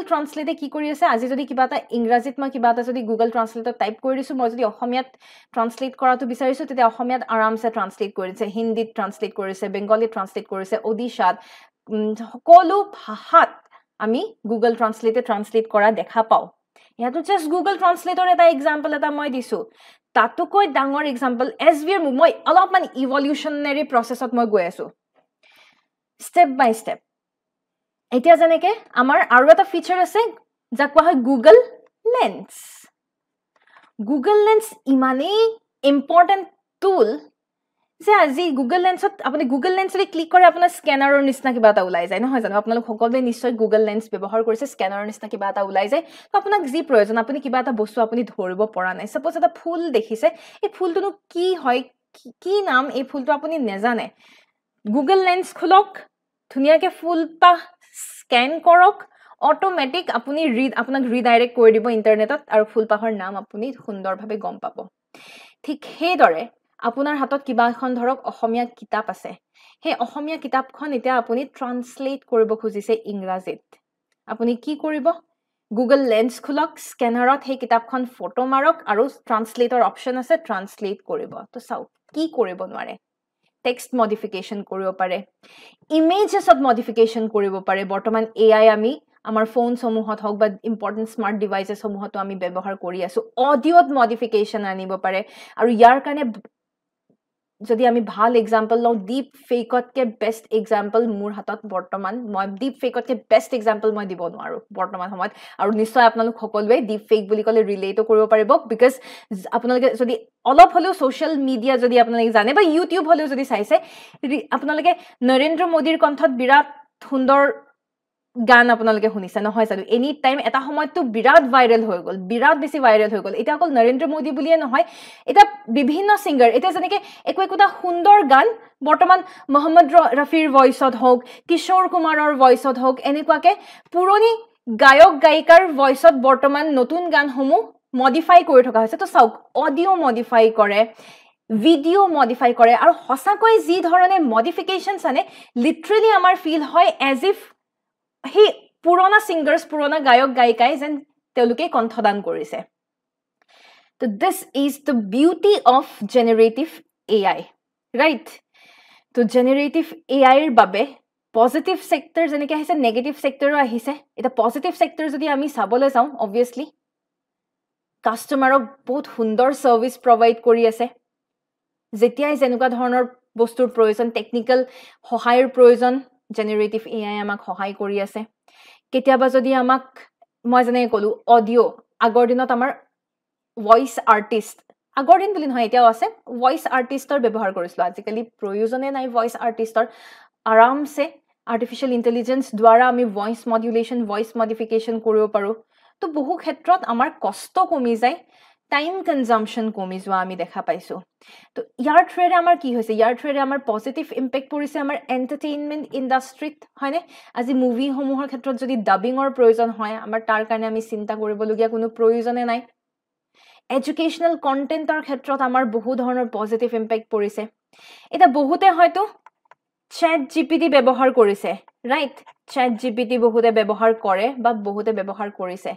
ট্ৰান্সলেটে কি কৰি আছে আজি যদি কিবা এটা ইংৰাজীত মই কিবা এটা যদি গুগল ট্ৰান্সলেটত টাইপ কৰি দিছো মই যদি অসমীয়াত ট্ৰান্সলেট কৰাটো বিচাৰিছো তেতিয়া অসমীয়াত আৰামছে ট্ৰান্সলেট কৰিছে হিন্দীত ট্ৰান্সলেট কৰিছে বেংগলীত ট্ৰান্সলেট কৰিছে ওডিশাত সকলো ভাষাত আমি গুগল ট্ৰান্সলেটে ট্ৰান্সলেট কৰা দেখা পাওঁ ইয়াতো জাস্ট গুগল ট্ৰান্সলেটৰ এটা এক্সাম্পল এটা মই দিছো তাতোকৈ ডাঙৰ এক্সাম্পল এছভিৰ মই অলপমান ইভলিউশনাৰী প্ৰসেছত মই গৈ আছো ষ্টেপ বাই ষ্টেপ এতিয়া যেনেকে আমাৰ আৰু এটা ফিচাৰ আছে যাক কোৱা হয় গুগল লেন্স ইমানেই ইম্পৰ্টেণ্ট টুল যে আজি গুগল লেন্সত আপুনি গুগল লেন্সৰে ক্লিক কৰে আপোনাৰ স্কেনাৰৰ নিচিনা কিবা এটা ওলাই যায় নহয় জানো আপোনালোক সকলোৱে নিশ্চয় গুগল লেন্স ব্যৱহাৰ কৰিছে স্কেনাৰৰ নিচিনা কিবা এটা ওলাই যায় তো আপোনাক যি প্ৰয়োজন আপুনি কিবা এটা বস্তু আপুনি ধৰিব পৰা নাই সাপোজ এটা ফুল দেখিছে এই ফুলটোনো কি হয় কি নাম এই ফুলটো আপুনি নেজানে গুগল লেন্স খুলক ধুনিয়াকে ফুলপা স্ক্যান কৰক অটোমেটিক আপুনি আপোনাক ৰিডাইৰেক্ট কৰি দিব ইন্টাৰনেটত আৰু ফুলপাহৰ নাম আপুনি সুন্দৰভাৱে গম পাব ঠিক সেইদৰে আপোনাৰ হাতত কিবা এখন ধৰক অসমীয়া কিতাপ আছে হে অসমীয়া কিতাপখন এতিয়া আপুনি ট্ৰান্সলেট কৰিব খুজিছে ইংৰাজীত আপুনি কি কৰিব গুগল লেন্স খুলক স্ক্যানাৰত হে কিতাপখন ফটো মাৰক আৰু ট্ৰান্সলেটৰ অপচন আছে ট্ৰান্সলেট কৰিব তো চাও কি কৰিব নোৱাৰে টেক্সট মডিফিকেশন কৰিব পাৰে ইমেজেছত মডিফিকেশন কৰিব পাৰে বৰ্তমান এআই আমি আমাৰ ফোন সমূহত হক বা ইম্পৰ্টেন্ট স্মাৰ্ট ডিভাইসেছ সমূহত আমি ব্যৱহাৰ কৰি আছো অডিওত মডিফিকেশন আনিব পাৰে আৰু ইয়াৰ কাৰণে যদি আমি ভাল এক্সাম্পল লও ডিপ ফেকতকে বেষ্ট এক্সাম্পল মোৰ হাতত বৰ্তমান মই ডিপ ফেকতকে বেষ্ট এক্সাম্পল মই দিব নোৱাৰো বৰ্তমান সময়ত আৰু নিশ্চয় আপোনালোক সকলোৱে ডিপ ফেক বুলি কলে ৰিলেট কৰিব পাৰিব বিকজ আপোনালোকে যদি অলপ হলেও সোশ্যাল মিডিয়া যদি আপোনালোকে জানে বা ইউটিউব হলেও যদি চাইছে আপোনালোকে নৰেন্দ্ৰ মোদীৰ কণ্ঠত বিৰাট সুন্দৰ গান আপোনালোকে শুনিছে নহয় জানো এনি টাইম এটা সময়তো বিৰাট ভাইৰেল হৈ গল বিৰাট বেছি ভাইৰেল হৈ গল এটা অকল নৰেন্দ্ৰ মোদী বুলিয়ে নহয় এটা বিভিন্ন সিঙ্গাৰ এটা যেনেকে একোটা সুন্দৰ গান বৰ্তমান মোহাম্মদ ৰফিৰ ভয়েসত হওক কিশোৰ কুমাৰৰ ভয়েসত হওক এনেকুৱাকে পুৰণি গায়ক গায়িকাৰ ভয়েসত বৰ্তমান নতুন গানসমূহ মডিফাই কৰি থকা হৈছে তো চাওক অডিও মডিফাই কৰে ভিডিও মডিফাই কৰে আৰু হসাকৈ যি ধৰণে মডিফিকেশনছ আনে লিটাৰেলি আমাৰ ফিল হয় এজ ইফ হে পুৰণা সিঙ্গাৰ্স পুৰণা গায়ক গায়িকাই যেন তেওঁলোকে কণ্ঠদান কৰিছে তো this is the beauty of generative AI right তো জেনাৰেটিভ এআইৰ বাবে পজিটিভ সেক্টৰ যেনেকৈ আহিছে নেগেটিভ সেক্টৰো আহিছে এটা পজিটিভ সেক্টৰ যদি আমি চাবলৈ যাওঁ অবভিয়াছলি কাষ্টমাৰক বহুত সুন্দৰ সাৰ্ভিস প্ৰভাইড কৰি আছে যেতিয়াই যেনেকুৱা ধৰণৰ বস্তুৰ প্ৰয়োজন টেকনিক্যাল সহায়ৰ প্ৰয়োজন জেনাৰেটিভ এআই আমাক সহায় কৰি আছে কেতিয়াবা যদি আমাক মই যেনে কলো অডিও আগৰ দিনত আমাৰ ভয়েস আৰ্টিষ্ট আগৰ দিন বুলি নহয় এতিয়াও আছে ভয়েস আৰ্টিষ্টৰ ব্যৱহাৰ কৰিছিল আজিকালি প্ৰয়োজনে নাই ভয়েস আৰ্টিষ্টৰ আৰামছে আৰ্টিফিশিয়াল ইন্টেলিজেন্স দ্বাৰা আমি ভয়েস মডুলেশন ভয়েস মডিফিকেশন কৰিব পাৰো তো বহু ক্ষেত্ৰত আমাৰ কষ্ট কমি যায় টাইম কনজাম্পশন কমি যোৱা আমি দেখা পাইছো তো ইয়াৰ থ্ৰেৰে আমাৰ কি হৈছে ইয়াৰ থ্ৰেৰে আমাৰ পজিটিভ ইম্পেক্ট পৰিছে আমাৰ এন্টাৰটেইনমেন্ট ইন্ডাষ্ট্ৰীত হয়নে আজি মুভি সমূহৰ ক্ষেত্ৰত যদি ডাবিঙৰ প্ৰয়োজন হয় আমাৰ তাৰ কাৰণে আমি চিন্তা কৰিবলগীয়া কোনো প্ৰয়োজনে নাই এডুকেশনাল কন্টেন্টৰ ক্ষেত্ৰত আমাৰ বহু ধৰণৰ পজিটিভ ইম্পেক্ট পৰিছে এটা বহুতে হয়তো চ্যাট জিপিটি ব্যৱহাৰ কৰিছে ৰাইট চ্যাট জিপিটি বহুতে ব্যৱহাৰ কৰে বা বহুতে ব্যৱহাৰ কৰিছে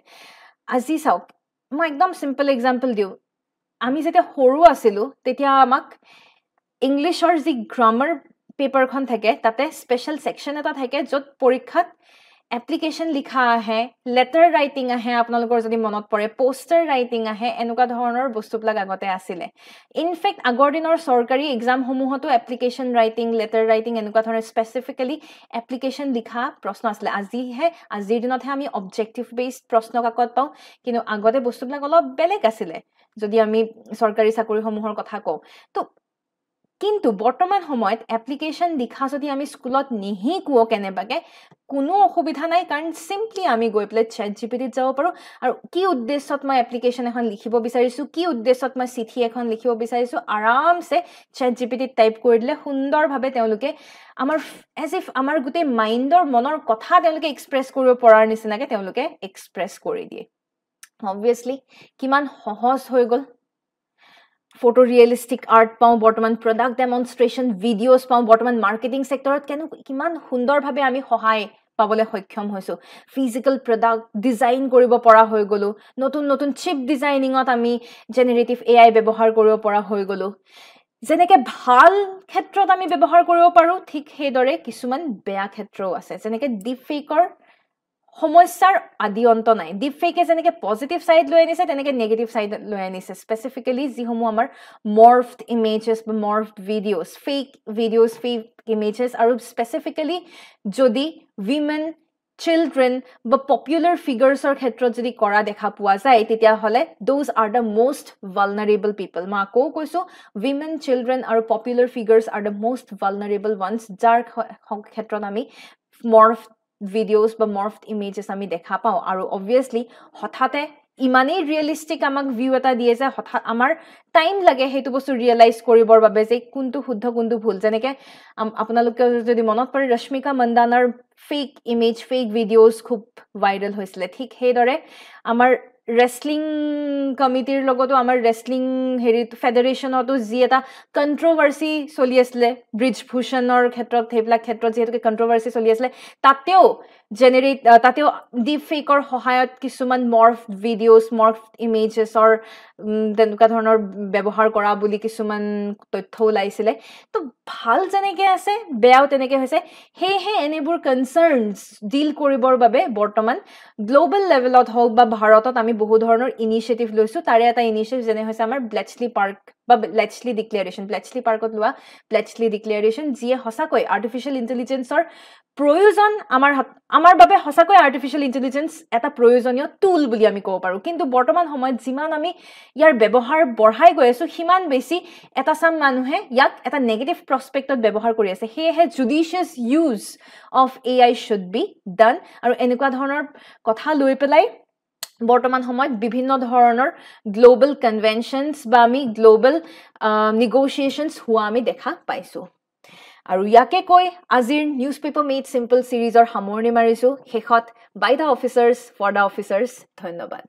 আজি চাওক মই একদম সিম্পল এক্সাম্পল দিও আমি যেতিয়া সৰু আছিলো তেতিয়া আমাক ইংলিশৰ যি গ্ৰামাৰ পেপাৰখন থাকে তাতে স্পেশাল সেকশন এটা থাকে যত পৰীক্ষাত এপ্লিকেশন লিখা আহে লেটাৰ ৰাইটিং আহে আপোনালোকৰ যদি মনত পৰে পোষ্টাৰ ৰাইটিং আহে এনেকুৱা ধৰণৰ বস্তুবিলাক আগতে আছিল ইনফেক্ট আগৰ দিনৰ সৰকাৰি এক্সাম সমূহতো এপ্লিকেশন ৰাইটিং লেটাৰ ৰাইটিং এনেকুৱা ধৰণৰ স্পেসিফিক্যালি এপ্লিকেশন লিখা প্ৰশ্ন আছিল আজিৰ দিনতহে আমি অবজেক্টিভ বেসড প্ৰশ্ন কাকত পাও কিন্তু আগতে বস্তুবিলাক অলপ বেলেগ আছিল যদি আমি সৰকাৰি চাকৰি সমূহৰ কথা কও তো কিন্তু বৰ্তমান সময়ত এপ্লিকেশন লিখা যদি আমি স্কুলত নিহিকুও কেনেবাকে কোনো অসুবিধা নাই কাৰণ সিম্পলি আমি গৈ প্লে চ্যাট জিপিটিত যাব পাৰো আৰু কি উদ্দেশ্যত মই এপ্লিকেশন এখন লিখিব বিচাৰিছো কি উদ্দেশ্যত মই চিঠি এখন লিখিব বিচাৰিছো আৰামছে চ্যাট জিপিটিত টাইপ কৰি দিলে সুন্দৰভাৱে তেওঁলোকে আমাৰ এজ ইফ আমাৰ গুটে মাইন্ডৰ মনৰ কথা তেওঁলোকে এক্সপ্ৰেছ কৰিব পৰাৰ নিচিনাকে তেওঁলোকে এক্সপ্ৰেছ কৰি দিয়ে obviously কিমান সহজ হৈ গল photo realistic art পাও বৰ্তমান product demonstration videos পাও বৰ্তমান marketing sectorত কেন কিমান সুন্দৰভাৱে আমি সহায় পাবলৈ সক্ষম হৈছো physical product design কৰিব পৰা হৈ গলো নতুন নতুন chip designing-ত আমি generative AI ব্যৱহাৰ কৰিব পৰা হৈ গলো যেনেকে ভাল ক্ষেত্ৰত আমি ব্যৱহাৰ কৰিব পাৰো ঠিক হেদৰে কিছুমান বেয়া ক্ষেত্ৰও আছে যেনেকে deep fake-ৰ সমস্যাৰ আদি অন্ত নাই ডিপ ফেকে যেনেকে পজিটিভ সাইড লৈ আনিছে তেনেকে নেগেটিভ সাইড লৈ আনিছে স্পেসিফিক্যালি যি সমূহ আমাৰ মৰ্ফড ইমেজেস বা মৰ্ফড ভিডিওস ফেক ইমেজেস আৰু স্পেসিফিক্যালি যদি উইমেন চিলড্ৰেন বা পপুলাৰ ফিগাৰছৰ ক্ষেত্ৰত যদি কৰা দেখা পোৱা যায় তেতিয়া হলে those are the most vulnerable people মই আকৌ কৈছো women children আৰু popular figures are the most vulnerable ones যাৰ ক্ষেত্ৰত আমি morphed videos বা morphed images আমি দেখা পাও আৰু obviously হঠাতে ইমানেই ৰিয়েলিস্টিক আমাক ভিউ এটা দিয়ে যে হঠাৎ আমাৰ টাইম লাগে হেতু বস্তু ৰিয়েলাইজ কৰিবৰ বাবে যে কোনটো শুদ্ধ কোনটো ভুল যেনেকে আপোনালোকে যদি মনত পৰে ৰশ্মিকা মন্দানাৰ ফেক ইমেজ ফেক ভিডিওস খুব ভাইৰাল হৈছিল ঠিক হেদৰে আমাৰ wrestling কমিটিৰ লগতো আমাৰ wrestling হেৰি ফেডাৰেশনতো যি এটা কন্ট্ৰোভাৰ্সি চলি আছিল ব্ৰিজভূষণৰ ক্ষেত্ৰত হেবিলাক ক্ষেত্ৰত যেহেতু কন্ট্ৰোভাৰ্সি চলি আছিল তাতেও ডিপ ফেকৰ সহায়ত কিছুমান মৰ্ফড ভিডিওস মৰ্ফড ইমেজেছৰ তেনেকুৱা ধৰণৰ ব্যৱহাৰ কৰা বুলি কিছুমান তথ্য ওলাইছিল তো ভাল যেনেকে আছে বেয়াও তেনেকে হৈছে হেহে এনেবোৰ কনসাৰ্নস ডিল কৰিবৰ বাবে বৰ্তমান গ্লোবাল লেভেলত হওক বা ভাৰতত আমি বহু ধৰণৰ ইনিশিয়েটিভ লৈছো তাৰে এটা ইনিশিয়েটিভ যেনে হৈছে আমাৰ ব্লেচলি পাৰ্ক বা ব্লেচলি ডিক্লেৰেশ্যন ব্লেচলি পাৰ্কত লোৱা ব্লেচলি ডিক্লেৰেশ্যন যিয়ে হসাকৈ আৰ্টিফিশিয়াল ইন্টেলিজেন্সৰ প্ৰয়োজন আমাৰ বাবে হসাকৈ আৰ্টিফিশিয়াল ইন্টেলিজেন্স এটা প্ৰয়োজনীয় টুল বুলি আমি ক'ব পাৰো কিন্তু বৰ্তমান সময়ত যিমান আমি ইয়াৰ ব্যৱহাৰ বঢ়াই গৈ আছো সিমান বেছি এটা সাম মানুহে ইয়াক এটা নেগেটিভ প্ৰস্পেক্টত ব্যৱহাৰ কৰি আছে হেহে judicious use of AI should be done আৰু এনেকুৱা ধৰণৰ কথা লৈ পেলাই বৰ্তমান সময়ত বিভিন্ন ধৰণৰ গ্লোবাল কনভেনশনস বা আমি গ্লোবাল নেগোশিয়েশনস হোৱা আমি দেখা পাইছো আৰু ইয়াকে কৈ আজিৰ নিউজপেপাৰ মেড সিম্পল সিৰিজৰ সামৰণি মাৰিছো শেষত বাই দা অফিচাৰ্স ফৰ দা অফিচাৰ্স ধন্যবাদ